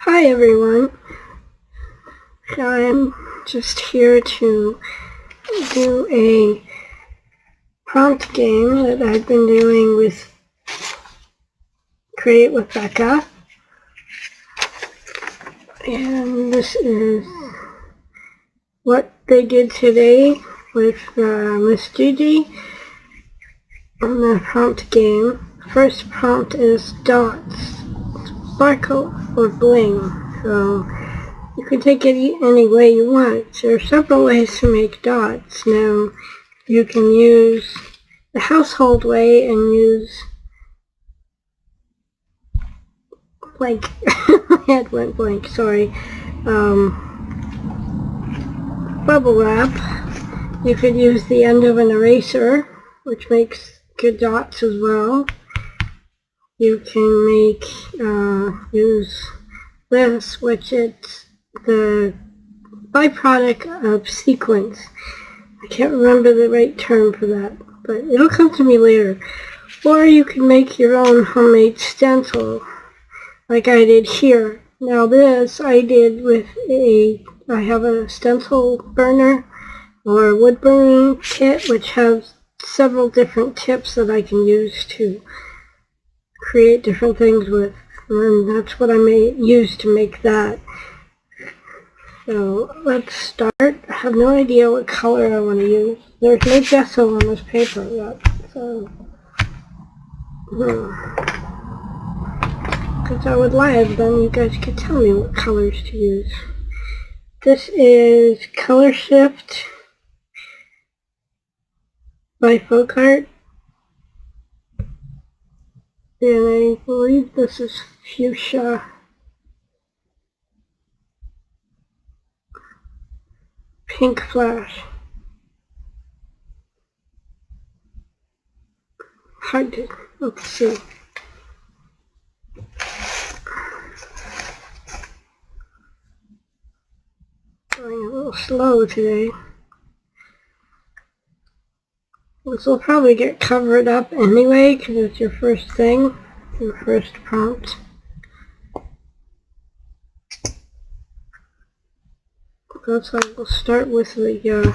Hi everyone, I'm just here to do a prompt game that I've been doing with Create with Becca, and this is what they did today with Miss Gigi on the prompt game. First prompt is dots, sparkle or bling, so you can take it any way you want. There are several ways to make dots. Now, you can use the household way and use blank. My head went blank, sorry. Bubble wrap. You could use the end of an eraser, which makes good dots as well. You can use this, which is the byproduct of sequence. I can't remember the right term for that, but it'll come to me later. Or you can make your own homemade stencil, like I did here. Now this I did with I have a stencil burner or a wood burning kit, which has several different tips that I can use to create different things with. And that's what I use to make that. So let's start. I have no idea what color I want to use. There's no gesso on this paper yet, so because I would live, then you guys could tell me what colors to use. This is Color Shift by Folk Art, and I believe this is Fuchsia. Pink Flash. Hard to, let's see. Going a little slow today. This will probably get covered up anyway because it's your first thing, your first prompt. Looks like we'll start with the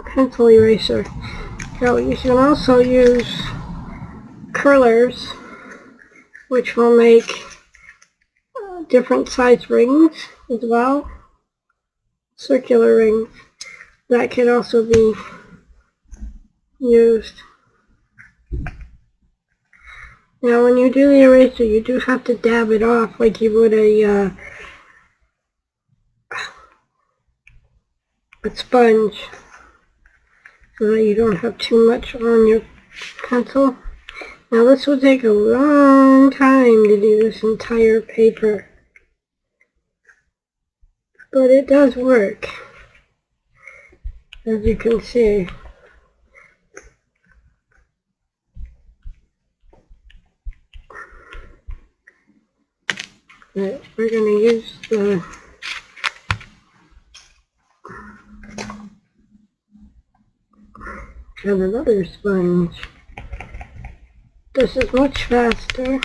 pencil eraser. Now you can also use curlers, which will make different size rings as well. Circular rings that can also be used. Now when you do the eraser, you do have to dab it off like you would a sponge, so that you don't have too much on your pencil. Now this will take a long time to do this entire paper, but it does work, as you can see. But we're going to use another sponge. This is much faster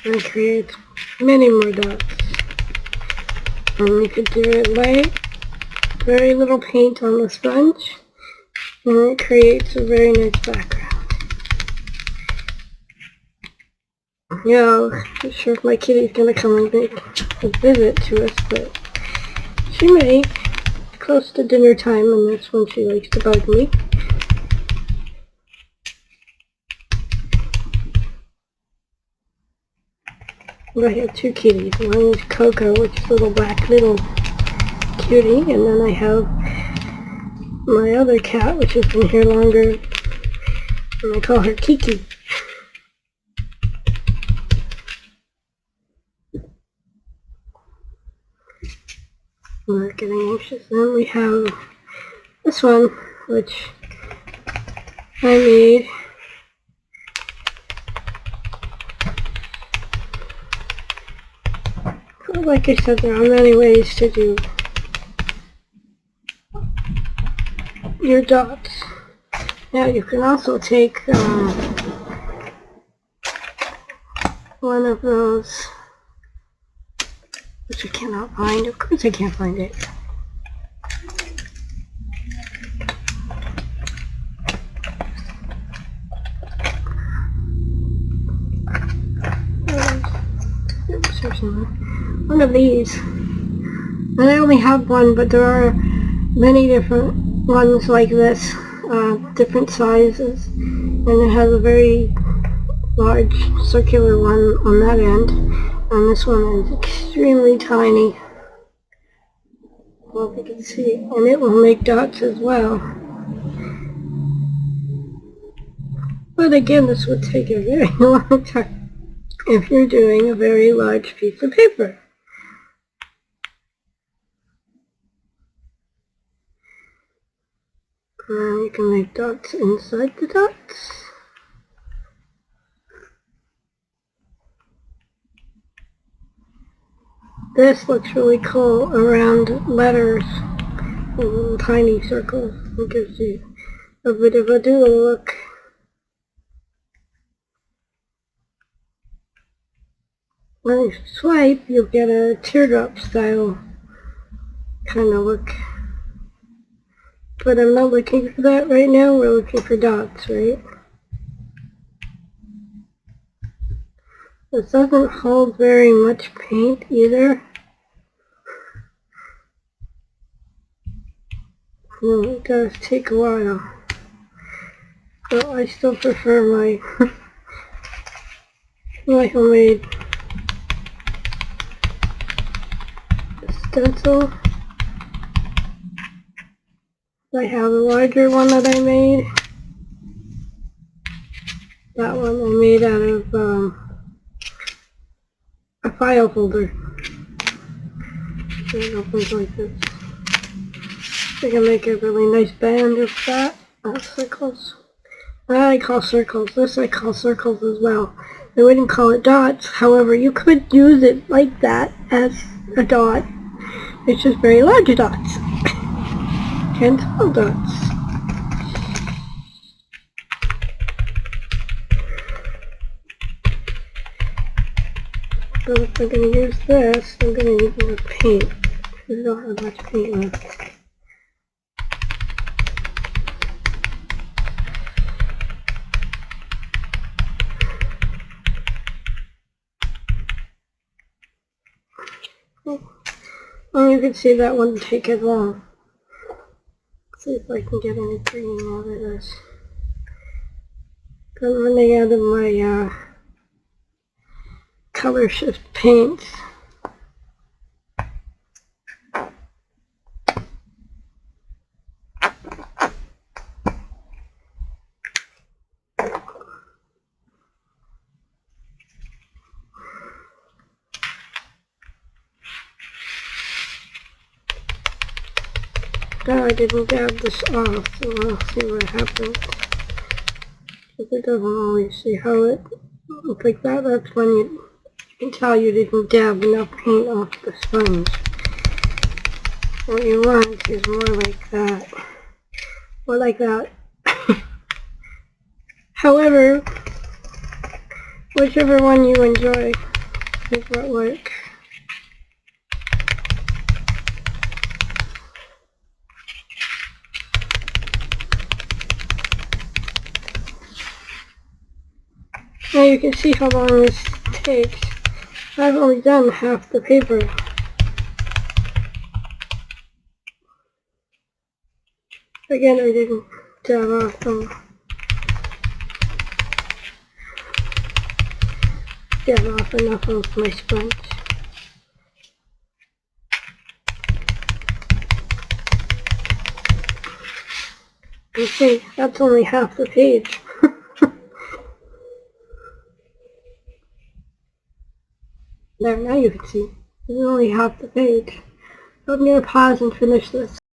and creates many more dots. And you could do it light, very little paint on the sponge, and it creates a very nice background. Yeah, I'm not sure if my kitty's going to come and make a visit to us, but she may. It's close to dinner time, and that's when she likes to bug me. I have two kitties. One is Coco, which is a little black little cutie, and then I have my other cat, which has been here longer, and I call her Kiki. We're getting anxious. Then we have this one, which I made. Like I said, there are many ways to do your dots. Now you can also take one of those, which I cannot find. Of course I can't find it. One of these. And I only have one, but there are many different ones like this, different sizes, and it has a very large circular one on that end, and this one is extremely tiny. Well, if you can see, and it will make dots as well. But again, this would take a very long time if you're doing a very large piece of paper. And you can make dots inside the dots. This looks really cool around letters, little tiny circles. It gives you a bit of a doodle look. When you swipe, you'll get a teardrop style kind of look. But I'm not looking for that right now. We're looking for dots, right? This doesn't hold very much paint either. No, it does take a while. So I still prefer my my homemade stencil. I have a larger one that I made. That one I made out of a file folder. So it opens like this. I can make a really nice band of that, circles. That I call circles. This I call circles as well. I wouldn't call it dots. However, you could use it like that as a dot. It's just very large dots. And small dots. So if I'm going to use this, I'm going to use more paint. We don't have much paint left. Well, you can see that wouldn't take as long. Let's see if I can get any green out of this. I'm running out of my color shift paints. No, I didn't dab this off, so we'll see what happens. If it doesn't always see how it looks like that, that's when you can tell you didn't dab enough paint off the sponge. What you want is more like that. More like that. However, whichever one you enjoy is what works. Now you can see how long this takes. I've only done half the paper. Again, I didn't dab off enough of my sponge. You see, that's only half the page. There, now you can see. This is only half the page. So I'm going to pause and finish this.